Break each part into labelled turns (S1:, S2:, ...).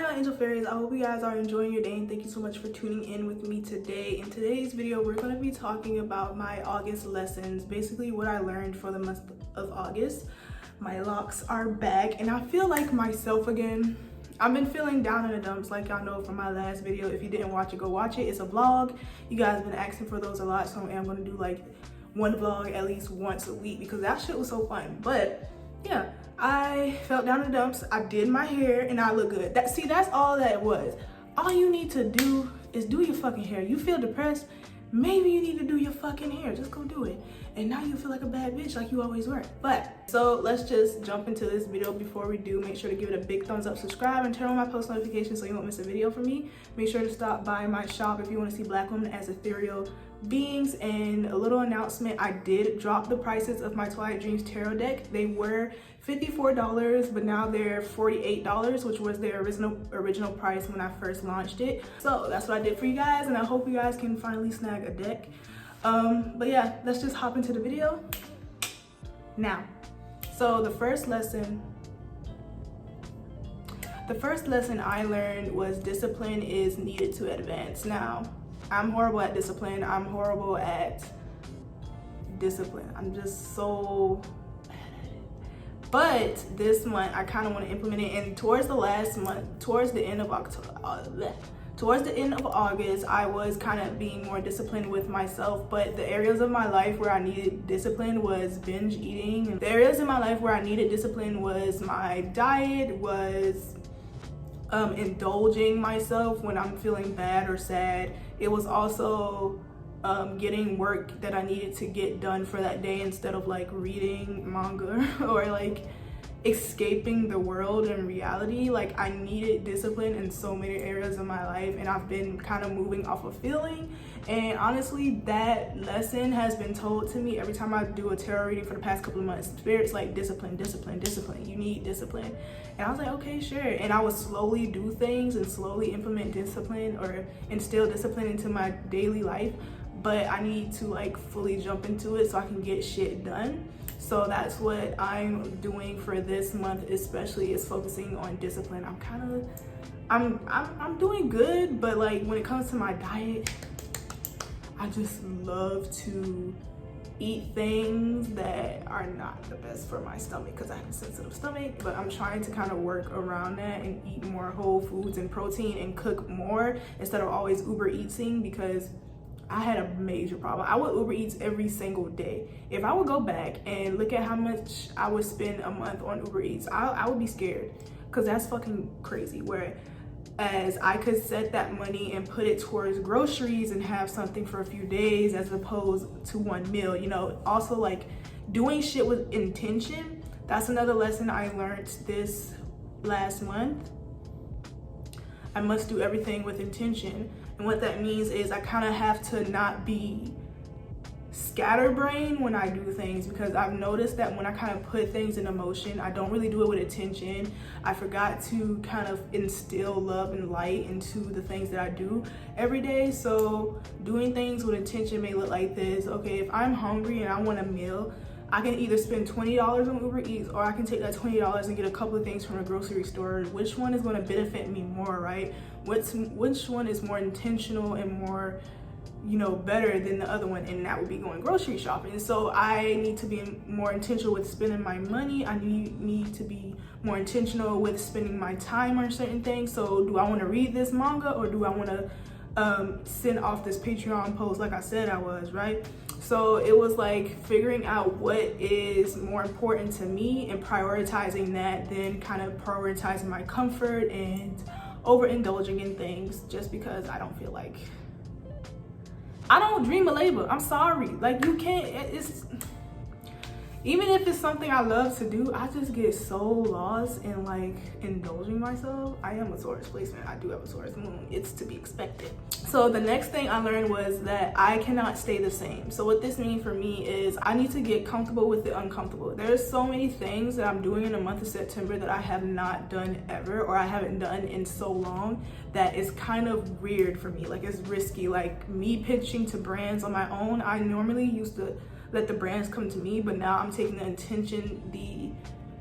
S1: Hi my angel fairies, I hope you guys are enjoying your day and thank you so much for tuning in with me today. In today's video we're going to be talking about my August lessons, basically what I learned for the month of August. My locks are back and I feel like myself again. I've been feeling down in the dumps, like y'all know from my last video. If you didn't watch it, go watch it. It's a vlog. You guys have been asking for those a lot, so I'm going to do like one vlog at least once a week because that shit was so fun. But yeah, I felt down in the dumps. I did my hair and I look good. That's all that it was. All you need to do is do your fucking hair. You feel depressed? Maybe you need to do your fucking hair. Just go do it. And now you feel like a bad bitch like you always were. But so let's just jump into this video. Before we do, make sure to give it a big thumbs up, subscribe, and turn on my post notifications so you won't miss a video from me. Make sure to stop by my shop if you want to see Black women as ethereal beings. And a little announcement, I did drop the prices of my Twilight Dreams tarot deck. They were $54, but now they're $48, which was their original price when I first launched it. So that's what I did for you guys, and I hope you guys can finally snag a deck. But yeah, let's just hop into the video now. So the first lesson I learned was discipline is needed to advance. Now, I'm horrible at discipline. I'm horrible at discipline. I'm just so bad at it. But this month, I kind of want to implement it. And towards the end of August, I was kind of being more disciplined with myself. But the areas of my life where I needed discipline was binge eating. The areas in my life where I needed discipline was my diet, was indulging myself when I'm feeling bad or sad. It was also getting work that I needed to get done for that day instead of like reading manga or like escaping the world and reality. Like I needed discipline in so many areas of my life, and I've been kind of moving off of feeling. And honestly, that lesson has been told to me every time I do a tarot reading for the past couple of months. Spirit's like, discipline, discipline, discipline. You need discipline. And I was like, okay, sure. And I would slowly do things and slowly implement discipline or instill discipline into my daily life. But I need to like fully jump into it so I can get shit done. So that's what I'm doing for this month, especially, is focusing on discipline. I'm doing good, but like when it comes to my diet, I just love to eat things that are not the best for my stomach because I have a sensitive stomach. But I'm trying to kind of work around that and eat more whole foods and protein and cook more instead of always Uber Eating, because I had a major problem. I would Uber Eats every single day. If I would go back and look at how much I would spend a month on Uber Eats, I would be scared because that's fucking crazy. Whereas I could set that money and put it towards groceries and have something for a few days as opposed to one meal. You know, also like doing shit with intention. That's another lesson I learned this last month. I must do everything with intention. And what that means is I kind of have to not be scatterbrained when I do things, because I've noticed that when I kind of put things in motion, I don't really do it with intention. I forgot to kind of instill love and light into the things that I do every day. So doing things with intention may look like this. Okay, if I'm hungry and I want a meal, I can either spend $20 on Uber Eats, or I can take that $20 and get a couple of things from a grocery store. Which one is going to benefit me more, right? Which one is more intentional and more, you know, better than the other one? And that would be going grocery shopping. So I need to be more intentional with spending my money. I need to be more intentional with spending my time on certain things. So do I want to read this manga, or do I want to send off this Patreon post like I said I was, right? So it was like figuring out what is more important to me and prioritizing that, then kind of prioritizing my comfort and overindulging in things just because I don't feel like, I don't dream of labor. I'm sorry. Like you can't, even if it's something I love to do, I just get so lost in like indulging myself. I am a Taurus placement. I do have a Taurus moon. It's to be expected. So the next thing I learned was that I cannot stay the same. So what this means for me is I need to get comfortable with the uncomfortable. There's so many things that I'm doing in the month of September that I have not done ever, or I haven't done in so long, that is kind of weird for me. Like it's risky. Like me pitching to brands on my own, I normally used to let the brands come to me, but now I'm taking the intention, the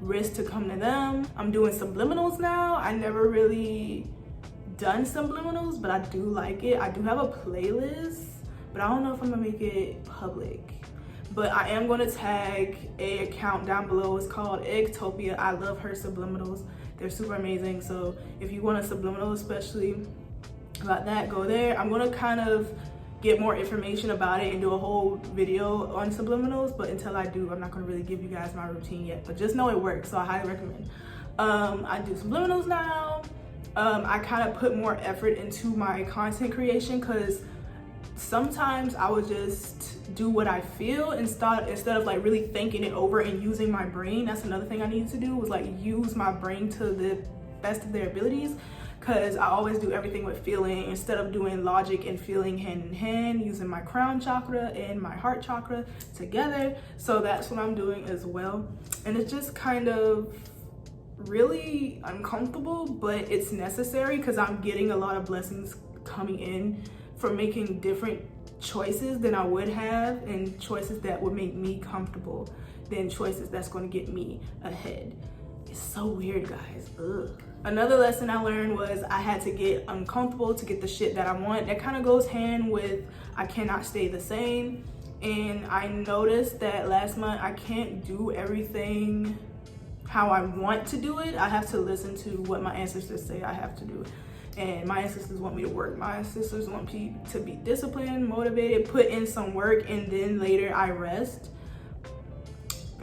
S1: risk to come to them. I'm doing subliminals now. I never really done subliminals, but I do like it. I do have a playlist, but I don't know if I'm gonna make it public. But I am gonna tag a account down below. It's called Eggtopia. I love her subliminals. They're super amazing. So if you want a subliminal, especially about that, go there. I'm gonna kind of get more information about it and do a whole video on subliminals, but until I do, I'm not gonna really give you guys my routine yet, but just know it works, so I highly recommend. I do subliminals now. I kind of put more effort into my content creation because sometimes I would just do what I feel instead of like really thinking it over and using my brain. That's another thing I need to do, was like use my brain to the best of their abilities, because I always do everything with feeling instead of doing logic and feeling hand in hand, using my crown chakra and my heart chakra together. So that's what I'm doing as well. And it's just kind of really uncomfortable, but it's necessary because I'm getting a lot of blessings coming in from making different choices than I would have, and choices that would make me comfortable than choices that's going to get me ahead. It's so weird, guys. Ugh. Another lesson I learned was I had to get uncomfortable to get the shit that I want. That kind of goes hand with I cannot stay the same. And I noticed that last month I can't do everything how I want to do it. I have to listen to what my ancestors say I have to do. And my ancestors want me to work. My ancestors want me to be disciplined, motivated, put in some work, and then later I rest.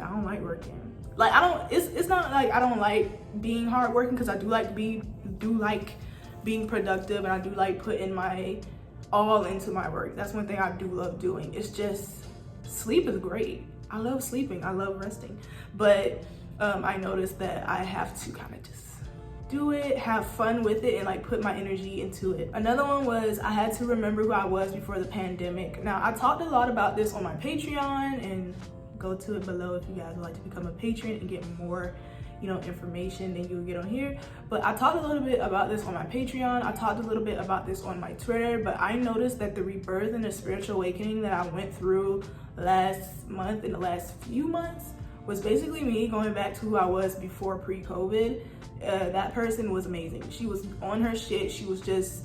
S1: I don't like working. Like it's not like I don't like being hardworking, because I do like being productive, and I do like putting my all into my work. That's one thing I do love doing. It's just sleep is great. I love sleeping. I love resting. But I noticed that I have to kind of just do it, have fun with it, and like put my energy into it. Another one was I had to remember who I was before the pandemic. Now I talked a lot about this on my Patreon, and go to it below if you guys would like to become a patron and get more, you know, information than you'll get on here. But I talked a little bit about this on my Patreon. I talked a little bit about this on my Twitter, but I noticed that the rebirth and the spiritual awakening that I went through last month, in the last few months, was basically me going back to who I was before pre-COVID. That person was amazing. She was on her shit. She was just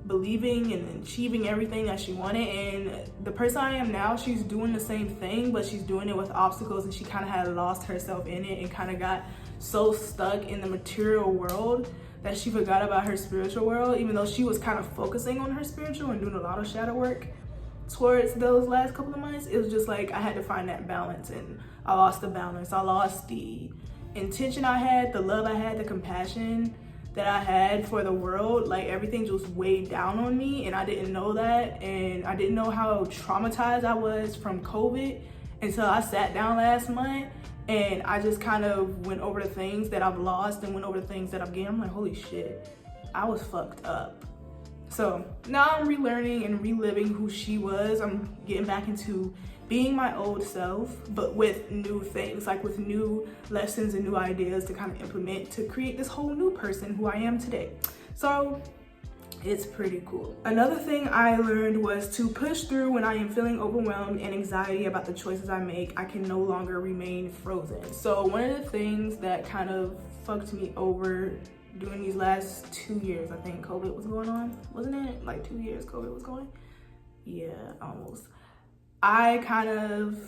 S1: believing and achieving everything that she wanted. And the person I am now, she's doing the same thing, but she's doing it with obstacles, and she kind of had lost herself in it and kind of got so stuck in the material world that she forgot about her spiritual world, even though she was kind of focusing on her spiritual and doing a lot of shadow work towards those last couple of months. It was just like I had to find that balance, and I lost the balance. I lost the intention I had, the love I had, the compassion that I had for the world. Like everything just weighed down on me, and I didn't know that, and I didn't know how traumatized I was from COVID until I sat down last month and I just kind of went over the things that I've lost and went over the things that I've gained. I'm like, holy shit, I was fucked up. So now I'm relearning and reliving who she was. I'm getting back into being my old self, but with new things, like with new lessons and new ideas to kind of implement to create this whole new person who I am today. So it's pretty cool. Another thing I learned was to push through when I am feeling overwhelmed and anxiety about the choices I make. I can no longer remain frozen. So one of the things that kind of fucked me over during these last 2 years, I think COVID was going on, wasn't it? Like 2 years COVID was going? Yeah, almost. I kind of,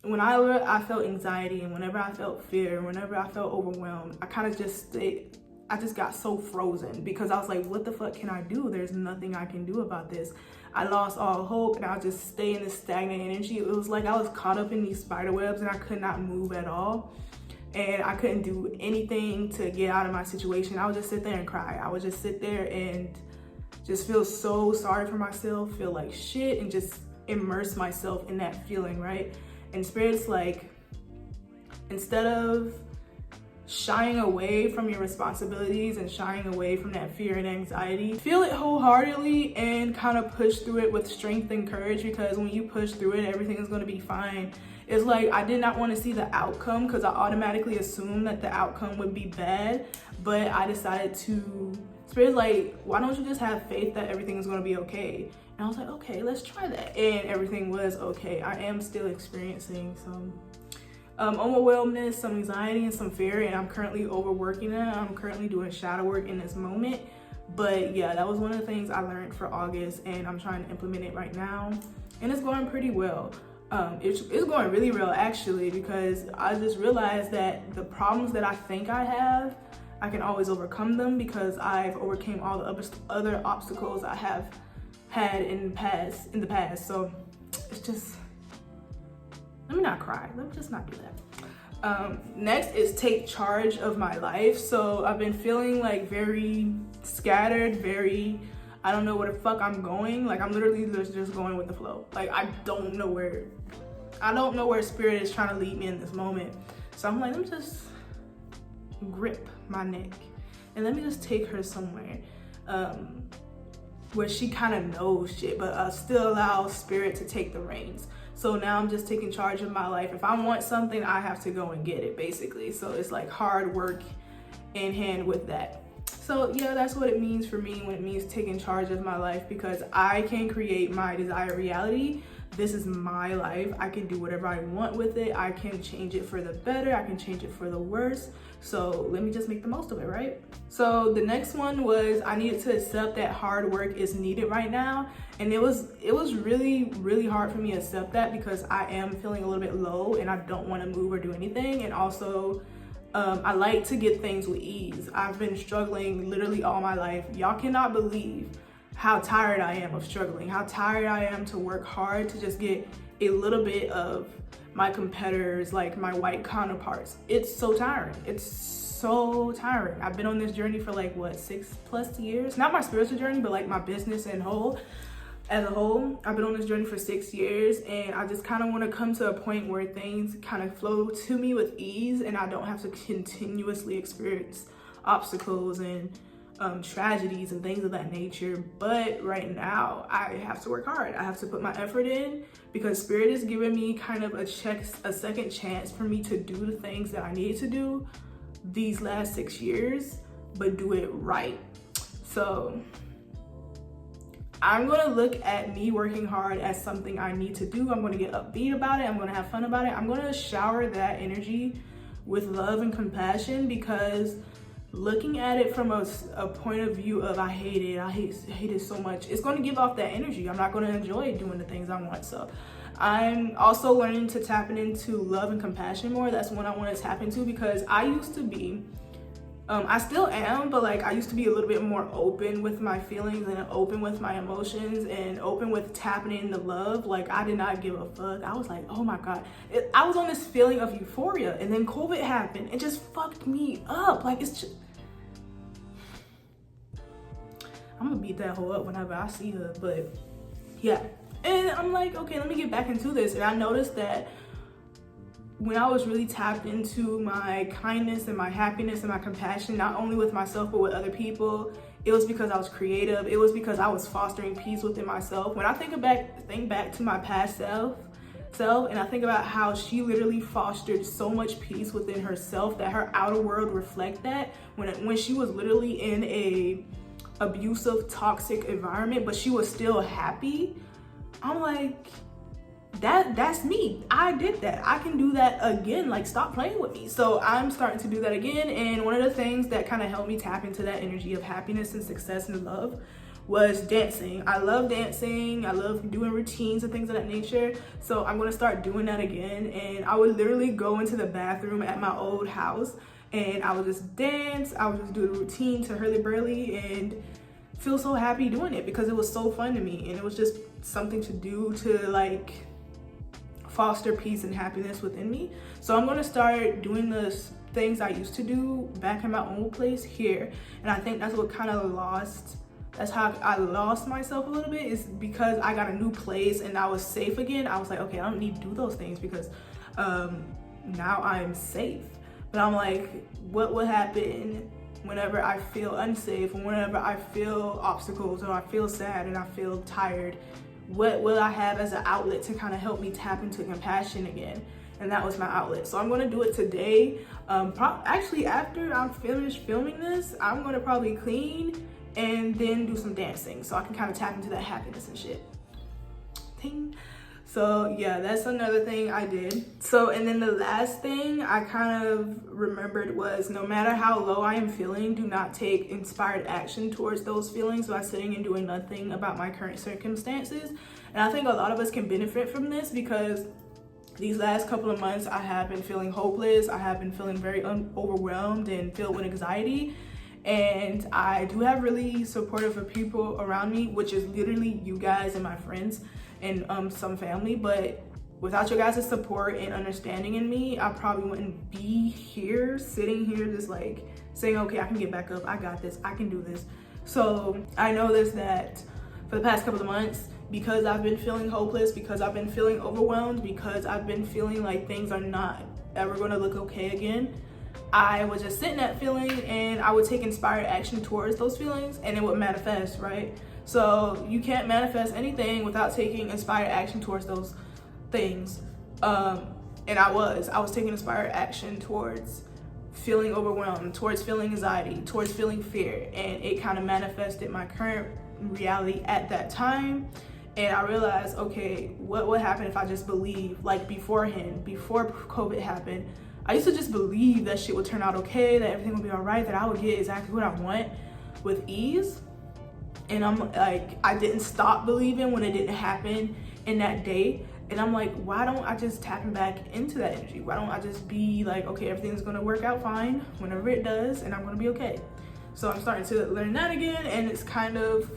S1: whenever I felt anxiety and whenever I felt fear, whenever I felt overwhelmed, I kind of just stayed, I just got so frozen, because I was like, what the fuck can I do? There's nothing I can do about this. I lost all hope, and I just stay in this stagnant energy. It was like I was caught up in these spider webs and I could not move at all. And I couldn't do anything to get out of my situation. I would just sit there and cry. I would just sit there and just feel so sorry for myself, feel like shit, and just immerse myself in that feeling, right? And Spirit's like, instead of shying away from your responsibilities and shying away from that fear and anxiety, feel it wholeheartedly and kind of push through it with strength and courage, because when you push through it, everything is going to be fine. It's like I did not want to see the outcome, because I automatically assumed that the outcome would be bad, but I decided to, Spirit's like, why don't you just have faith that everything is going to be okay? And I was like, okay, let's try that. And everything was okay. I am still experiencing some overwhelmness, some anxiety, and some fear, and I'm currently overworking it. I'm currently doing shadow work in this moment. But yeah, that was one of the things I learned for August, and I'm trying to implement it right now, and it's going pretty well. It's going really well actually, because I just realized that the problems that I think I have, I can always overcome them because I've overcame all the other obstacles I have had in the past. So it's just, let me not cry. Let me just not do that. Next is take charge of my life. So I've been feeling like very scattered, I don't know where the fuck I'm going. Like I'm literally just going with the flow. Like I don't know where spirit is trying to lead me in this moment. So I'm like, let me just grip my neck and let me just take her somewhere where she kind of knows shit, but still allow spirit to take the reins. So now I'm just taking charge of my life. If I want something, I have to go and get it, basically. So it's like hard work in hand with that. So yeah, that's what it means for me when it means taking charge of my life, because I can create my desired reality. This is my life. I can do whatever I want with it. I can change it for the better. I can change it for the worse. So let me just make the most of it, right? So the next one was I needed to accept that hard work is needed right now. And it was really, really hard for me to accept that, because I am feeling a little bit low and I don't want to move or do anything. And also, I like to get things with ease. I've been struggling literally all my life. Y'all cannot believe how tired I am of struggling, how tired I am to work hard to just get a little bit of my competitors, like my white counterparts. It's so tiring. It's so tiring. I've been on this journey for like, what, 6+ years? Not my spiritual journey, but like my business as a whole. I've been on this journey for 6 years, and I just kind of want to come to a point where things kind of flow to me with ease and I don't have to continuously experience obstacles and tragedies and things of that nature. But right now I have to work hard. I have to put my effort in, because spirit is giving me kind of a second chance for me to do the things that I needed to do these last 6 years, but do it right. So I'm gonna look at me working hard as something I need to do. I'm gonna get upbeat about it. I'm gonna have fun about it. I'm gonna shower that energy with love and compassion, because looking at it from a point of view of I hate it so much, it's going to give off that energy. I'm not going to enjoy doing the things I want. So I'm also learning to tap into love and compassion more. That's what I want to tap into, because I used to be, I still am, but like I used to be a little bit more open with my feelings and open with my emotions and open with tapping into love. Like I did not give a fuck. I was like, oh my God. I was on this feeling of euphoria, and then COVID happened. It just fucked me up. Like it's just, I'm gonna beat that hoe up whenever I see her, but yeah. And I'm like, okay, let me get back into this. And I noticed that when I was really tapped into my kindness and my happiness and my compassion, not only with myself, but with other people, it was because I was creative. It was because I was fostering peace within myself. When I think back to my past self, and I think about how she literally fostered so much peace within herself that her outer world reflect that when she was literally in a abusive, toxic environment, but she was still happy. I'm like, that's me. I did that. I can do that again. Like, stop playing with me. So I'm starting to do that again. And one of the things that kind of helped me tap into that energy of happiness and success and love was dancing. I love dancing. I love doing routines and things of that nature. So I'm going to start doing that again. And I would literally go into the bathroom at my old house, and I would just dance. I would just do the routine to Hurly Burly and feel so happy doing it, because it was so fun to me. And it was just something to do to like foster peace and happiness within me. So I'm going to start doing the things I used to do back in my own place here. And I think that's what kind of that's how I lost myself a little bit, is because I got a new place and I was safe again. I was like, okay, I don't need to do those things because now I'm safe. But I'm like, what would happen whenever I feel unsafe, or whenever I feel obstacles, or I feel sad and I feel tired? What will I have as an outlet to kind of help me tap into compassion again? And that was my outlet. So I'm going to do it today. Actually, after I'm finished filming this, I'm going to probably clean and then do some dancing, so I can kind of tap into that happiness and shit. Ding. So yeah, that's another thing I did. So, and then the last thing I kind of remembered was, no matter how low I am feeling, do not take inspired action towards those feelings by sitting and doing nothing about my current circumstances. And I think a lot of us can benefit from this, because these last couple of months I have been feeling hopeless. I have been feeling very overwhelmed and filled with anxiety. And I do have really supportive people around me, which is literally you guys and my friends and some family. But without your guys' support and understanding in me, I probably wouldn't be here, sitting here just like saying, okay, I can get back up, I got this, I can do this. So I know this, that for the past couple of months, because I've been feeling hopeless, because I've been feeling overwhelmed, because I've been feeling like things are not ever gonna look okay again, I would just sit in that feeling and I would take inspired action towards those feelings, and it would manifest, right? So you can't manifest anything without taking inspired action towards those things. And I was taking inspired action towards feeling overwhelmed, towards feeling anxiety, towards feeling fear, and it kind of manifested my current reality at that time. And I realized, okay, what would happen if I just believe, like beforehand, before COVID happened, I used to just believe that shit would turn out okay, that everything would be all right, that I would get exactly what I want with ease. And I'm like, I didn't stop believing when it didn't happen in that day. And I'm like, why don't I just tap back into that energy? Why don't I just be like, okay, everything's gonna work out fine whenever it does, and I'm gonna be okay. So I'm starting to learn that again, and it's kind of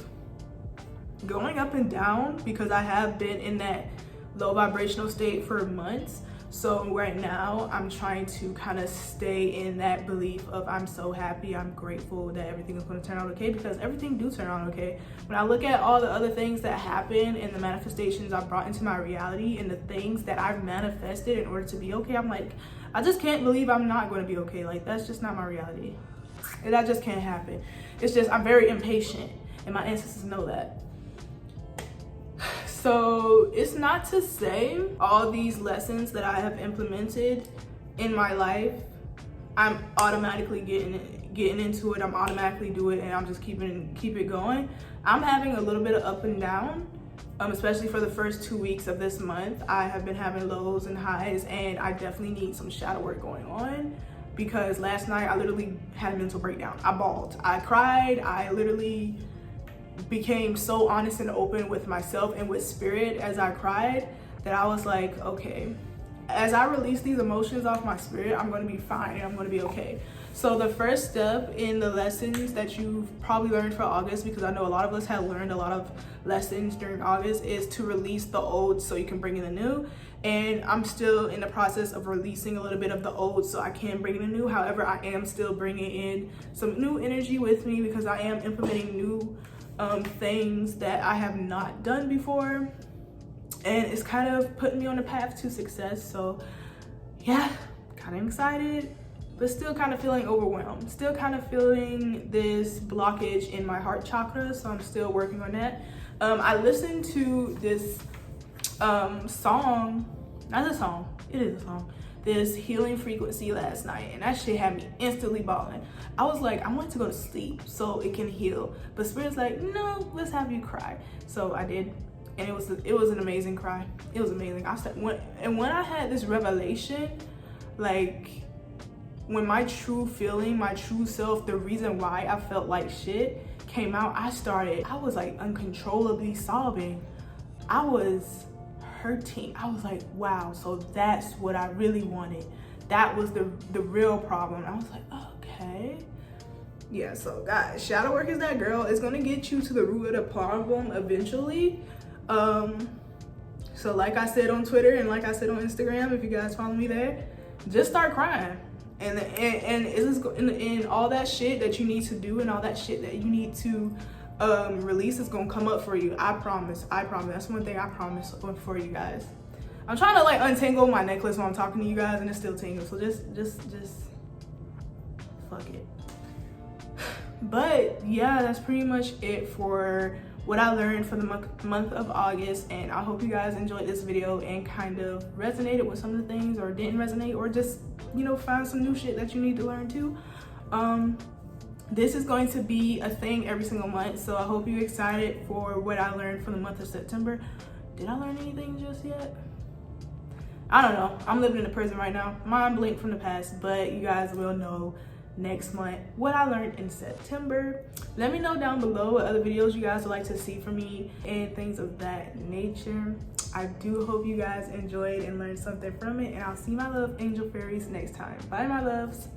S1: going up and down because I have been in that low vibrational state for months. So right now I'm trying to kind of stay in that belief of, I'm so happy, I'm grateful that everything is going to turn out okay, because everything do turn out okay. When I look at all the other things that happen and the manifestations I've brought into my reality and the things that I've manifested in order to be okay, I'm like, I just can't believe I'm not going to be okay. Like, that's just not my reality. And that just can't happen. It's just, I'm very impatient, and my ancestors know that. So it's not to say all these lessons that I have implemented in my life, I'm automatically getting into it, I'm automatically do it, and I'm just keep it going. I'm having a little bit of up and down, especially for the first 2 weeks of this month. I have been having lows and highs, and I definitely need some shadow work going on, because last night I literally had a mental breakdown. I bawled, I cried, I literally became so honest and open with myself and with spirit as I cried, that I was like, okay, as I release these emotions off my spirit, I'm going to be fine and I'm going to be okay. So the first step in the lessons that you've probably learned for August, because I know a lot of us have learned a lot of lessons during August, is to release the old so you can bring in the new. And I'm still in the process of releasing a little bit of the old so I can bring in the new. However, I am still bringing in some new energy with me, because I am implementing new things that I have not done before, and it's kind of putting me on a path to success. So yeah, kind of excited, but still kind of feeling overwhelmed, still kind of feeling this blockage in my heart chakra, so I'm still working on that. I listened to this song, not a song, it is a song, this healing frequency last night, and that shit had me instantly bawling. I was like, I want to go to sleep so it can heal, but Spirit's like, no, let's have you cry. So I did, and it was an amazing cry. It was amazing. When I had this revelation, like when my true feeling, my true self, the reason why I felt like shit came out, I was like uncontrollably sobbing. I was hurting. I was like, wow, so that's what I really wanted. That was the real problem. I was like, okay. Yeah, so guys, shadow work is that girl. It's gonna get you to the root of the problem eventually. So like I said on Twitter and like I said on Instagram, if you guys follow me there, just start crying. And all that shit that you need to do and all that shit that you need to release is gonna come up for you. I promise. That's one thing I promise for you guys. I'm trying to like untangle my necklace while I'm talking to you guys, and it's still tingling. So just fuck it. But yeah, that's pretty much it for what I learned for the month of August, and I hope you guys enjoyed this video and kind of resonated with some of the things, or didn't resonate, or just, you know, found some new shit that you need to learn too. This is going to be a thing every single month, so I hope you're excited for what I learned for the month of September. Did I learn anything just yet? I don't know. I'm living in the present right now. Mind blank from the past, but you guys will know next month what I learned in September. Let me know down below what other videos you guys would like to see from me and things of that nature. I do hope you guys enjoyed and learned something from it, and I'll see my love angel fairies next time. Bye, my loves.